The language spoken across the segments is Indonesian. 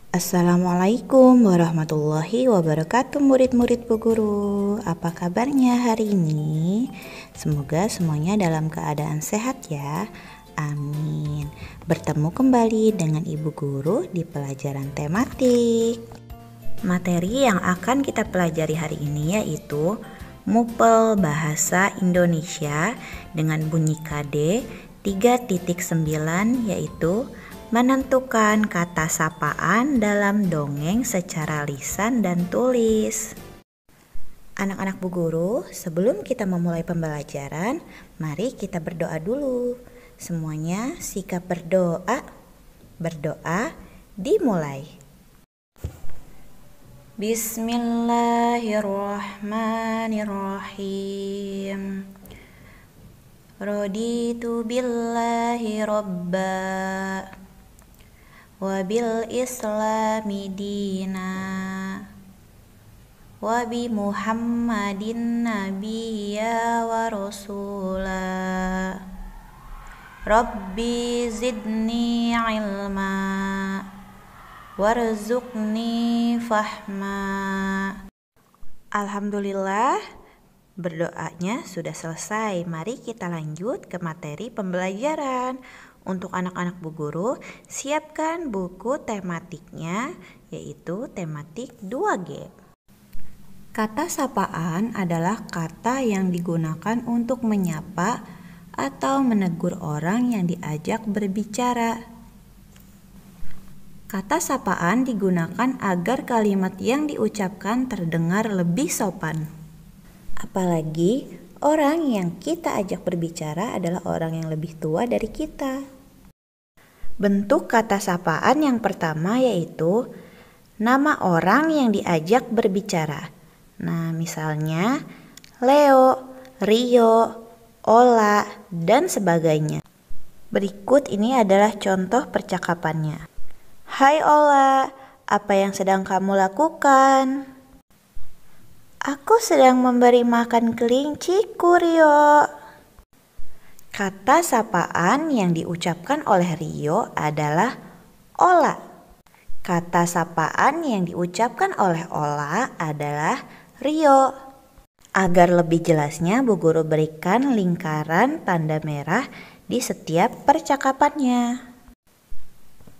Assalamualaikum warahmatullahi wabarakatuh, murid-murid Bu Guru. Apa kabarnya hari ini? Semoga semuanya dalam keadaan sehat ya. Amin. Bertemu kembali dengan Ibu Guru di pelajaran tematik. Materi yang akan kita pelajari hari ini yaitu Mupel Bahasa Indonesia dengan bunyi KD 3.9, yaitu menentukan kata sapaan dalam dongeng secara lisan dan tulis. Anak-anak Bu Guru, sebelum kita memulai pembelajaran, mari kita berdoa dulu. Semuanya sikap berdoa. Berdoa dimulai. Bismillahirrahmanirrahim. Raditu billahi robba wa bil islami dina wa bi muhammadin nabiyya wa rasula. Rabbi zidni ilma warzuqni fahma. Alhamdulillah, berdoanya sudah selesai. Mari kita lanjut ke materi pembelajaran. Untuk anak-anak Bu Guru, siapkan buku tematiknya, yaitu tematik 2G. Kata sapaan adalah kata yang digunakan untuk menyapa atau menegur orang yang diajak berbicara. Kata sapaan digunakan agar kalimat yang diucapkan terdengar lebih sopan. Apalagi orang yang kita ajak berbicara adalah orang yang lebih tua dari kita. Bentuk kata sapaan yang pertama yaitu nama orang yang diajak berbicara. Nah, misalnya Leo, Rio, Ola, dan sebagainya. Berikut ini adalah contoh percakapannya. Hai Ola, apa yang sedang kamu lakukan? Aku sedang memberi makan kelinciku, Rio. Kata sapaan yang diucapkan oleh Rio adalah Ola. Kata sapaan yang diucapkan oleh Ola adalah Rio. Agar lebih jelasnya, Bu Guru berikan lingkaran tanda merah di setiap percakapannya.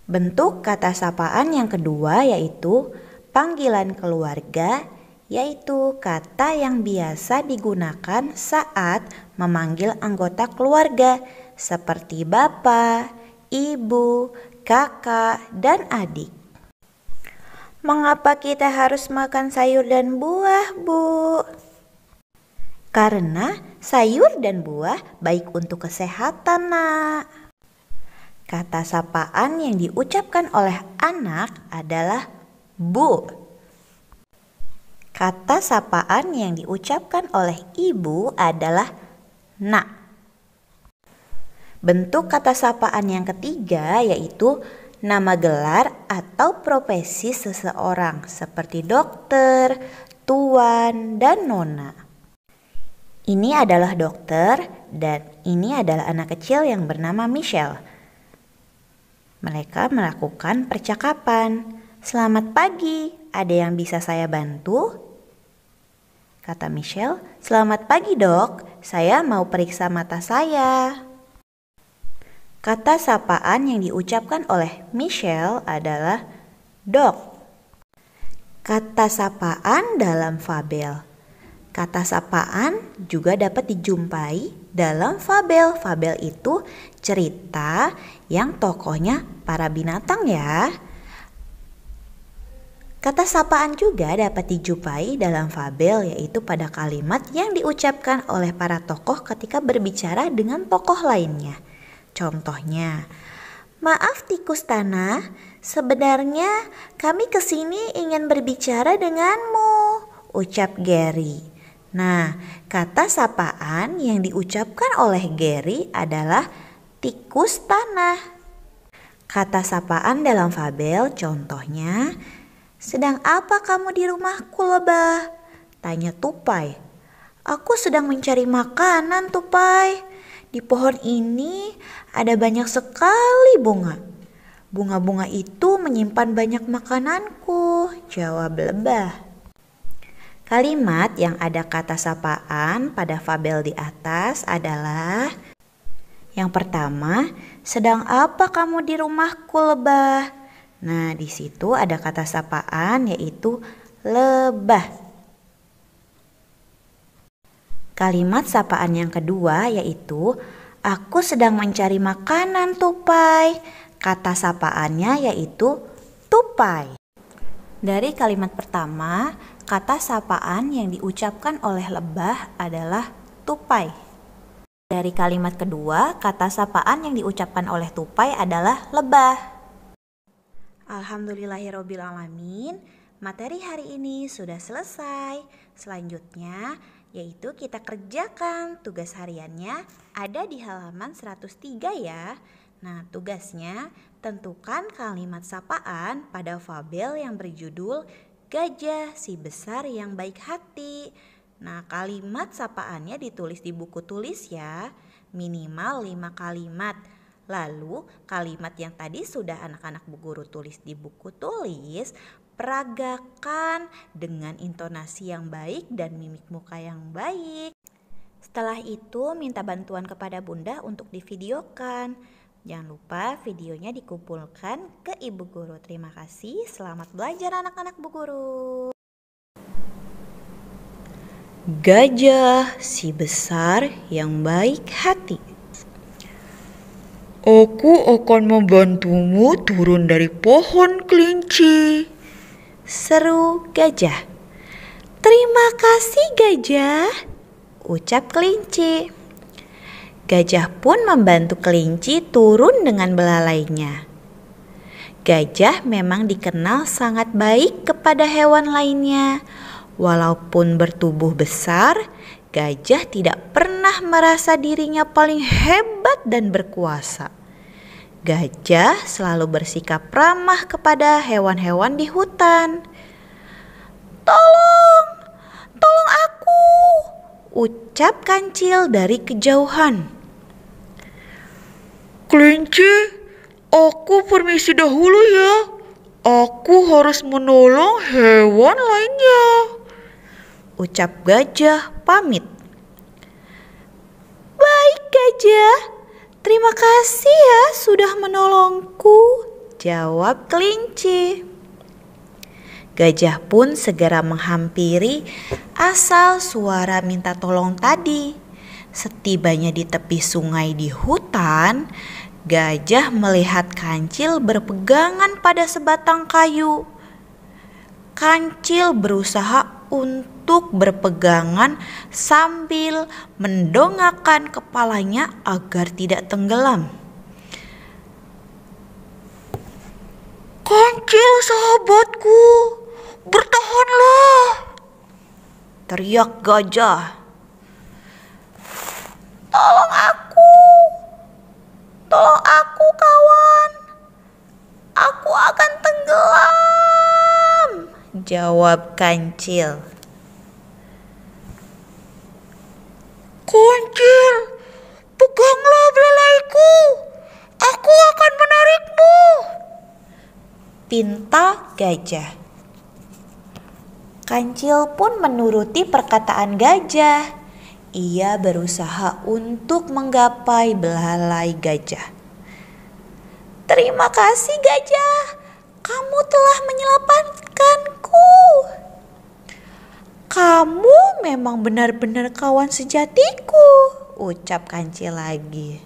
Bentuk kata sapaan yang kedua yaitu panggilan keluarga, yaitu kata yang biasa digunakan saat memanggil anggota keluarga seperti bapak, ibu, kakak, dan adik. Mengapa kita harus makan sayur dan buah, Bu? Karena sayur dan buah baik untuk kesehatan, Nak. Kata sapaan yang diucapkan oleh anak adalah Bu. Kata sapaan yang diucapkan oleh ibu adalah Nak. Bentuk kata sapaan yang ketiga yaitu nama gelar atau profesi seseorang seperti dokter, tuan, dan nona. Ini adalah dokter dan ini adalah anak kecil yang bernama Michelle. Mereka melakukan percakapan. Selamat pagi, ada yang bisa saya bantu? Kata Michelle, selamat pagi dok, saya mau periksa mata saya. Kata sapaan yang diucapkan oleh Michelle adalah dok. Kata sapaan dalam fabel. Kata sapaan juga dapat dijumpai dalam fabel. Fabel itu cerita yang tokohnya para binatang ya. Kata sapaan juga dapat dijumpai dalam fabel, yaitu pada kalimat yang diucapkan oleh para tokoh ketika berbicara dengan tokoh lainnya. Contohnya, maaf tikus tanah, sebenarnya kami kesini ingin berbicara denganmu, ucap Gary. Nah, kata sapaan yang diucapkan oleh Gary adalah tikus tanah. Kata sapaan dalam fabel contohnya, sedang apa kamu di rumahku lebah? Tanya tupai. Aku sedang mencari makanan, tupai. Di pohon ini ada banyak sekali bunga. Bunga-bunga itu menyimpan banyak makananku, jawab lebah. Kalimat yang ada kata sapaan pada fabel di atas adalah: yang pertama, sedang apa kamu di rumahku, lebah? Nah, di situ ada kata sapaan yaitu lebah. Kalimat sapaan yang kedua yaitu: aku sedang mencari makanan, tupai. Kata sapaannya yaitu tupai. Dari kalimat pertama, kata sapaan yang diucapkan oleh lebah adalah tupai. Dari kalimat kedua, kata sapaan yang diucapkan oleh tupai adalah lebah. Alhamdulillahirobbilalamin, materi hari ini sudah selesai. Selanjutnya yaitu kita kerjakan tugas hariannya ada di halaman 103 ya. Nah, tugasnya tentukan kalimat sapaan pada fabel yang berjudul Gajah Si Besar Yang Baik Hati. Nah, kalimat sapaannya ditulis di buku tulis ya, minimal 5 kalimat. Lalu kalimat yang tadi sudah anak-anak Bu Guru tulis di buku tulis, peragakan dengan intonasi yang baik dan mimik muka yang baik. Setelah itu minta bantuan kepada Bunda untuk divideokan. Jangan lupa videonya dikumpulkan ke Ibu Guru. Terima kasih, selamat belajar anak-anak Bu Guru. Gajah si besar yang baik hati. Aku akan membantumu turun dari pohon kelinci, seru gajah. Terima kasih gajah, ucap kelinci. Gajah pun membantu kelinci turun dengan belalainya. Gajah memang dikenal sangat baik kepada hewan lainnya. Walaupun bertubuh besar, gajah tidak pernah merasa dirinya paling hebat dan berkuasa. Gajah selalu bersikap ramah kepada hewan-hewan di hutan. Tolong aku, ucap kancil dari kejauhan. kelinci. Aku permisi dahulu ya. Aku harus menolong hewan lainnya, ucap gajah pamit. Baik gajah, terima kasih ya sudah menolongku, jawab kelinci. Gajah pun segera menghampiri asal suara minta tolong tadi. Setibanya di tepi sungai di hutan, gajah melihat kancil berpegangan pada sebatang kayu. Kancil berusaha untuk berpegangan sambil mendongakkan kepalanya agar tidak tenggelam. Kancil sahabatku, bertahanlah, teriak gajah. Tolong aku kawan, aku akan tenggelam, jawab kancil. Kancil, peganglah belalaiku, aku akan menarikmu, pinta gajah. Kancil pun menuruti perkataan gajah. Ia berusaha untuk menggapai belalai gajah. Terima kasih gajah, kamu telah menyelamatkanku. Kamu memang benar-benar kawan sejatiku, ucap kancil lagi.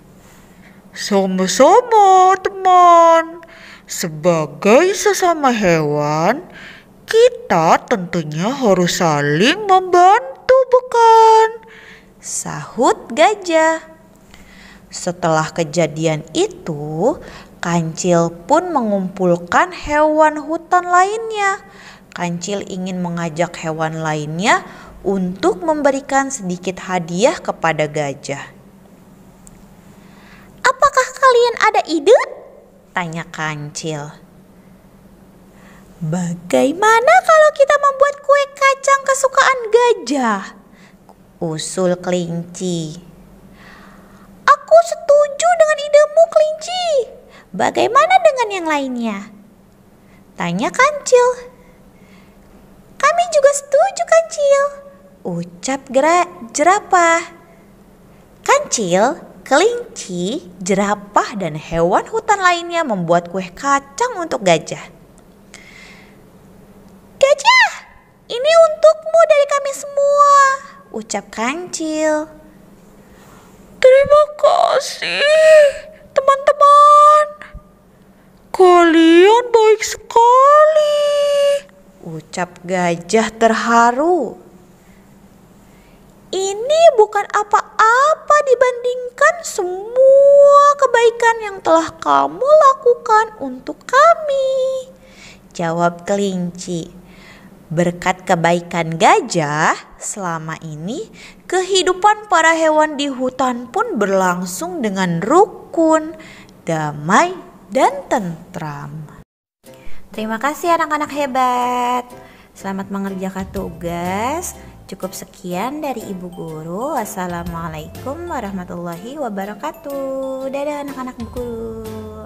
Sama-sama teman. Sebagai sesama hewan, kita tentunya harus saling membantu, bukan? Sahut gajah. Setelah kejadian itu, kancil pun mengumpulkan hewan hutan lainnya. Kancil ingin mengajak hewan lainnya untuk memberikan sedikit hadiah kepada gajah. Apakah kalian ada ide? Tanya kancil. Bagaimana kalau kita membuat kue kacang kesukaan gajah? Usul kelinci. Aku setuju dengan idemu kelinci. Bagaimana dengan yang lainnya? Tanya Kancil. Kami juga setuju, Kancil, ucap jerapah. Kancil, kelinci, jerapah, dan hewan hutan lainnya membuat kue kacang untuk gajah. Gajah, ini untukmu dari kami semua, ucap Kancil. Terima kasih, teman-teman. Kalian baik sekali, ucap gajah terharu. Ini bukan apa-apa dibandingkan semua kebaikan yang telah kamu lakukan untuk kami, jawab kelinci. Berkat kebaikan gajah, selama ini kehidupan para hewan di hutan pun berlangsung dengan rukun, damai, dan tentram. Terima kasih anak-anak hebat. Selamat mengerjakan tugas. Cukup sekian dari Ibu Guru. Wassalamualaikum warahmatullahi wabarakatuh. Dadah anak-anak guru.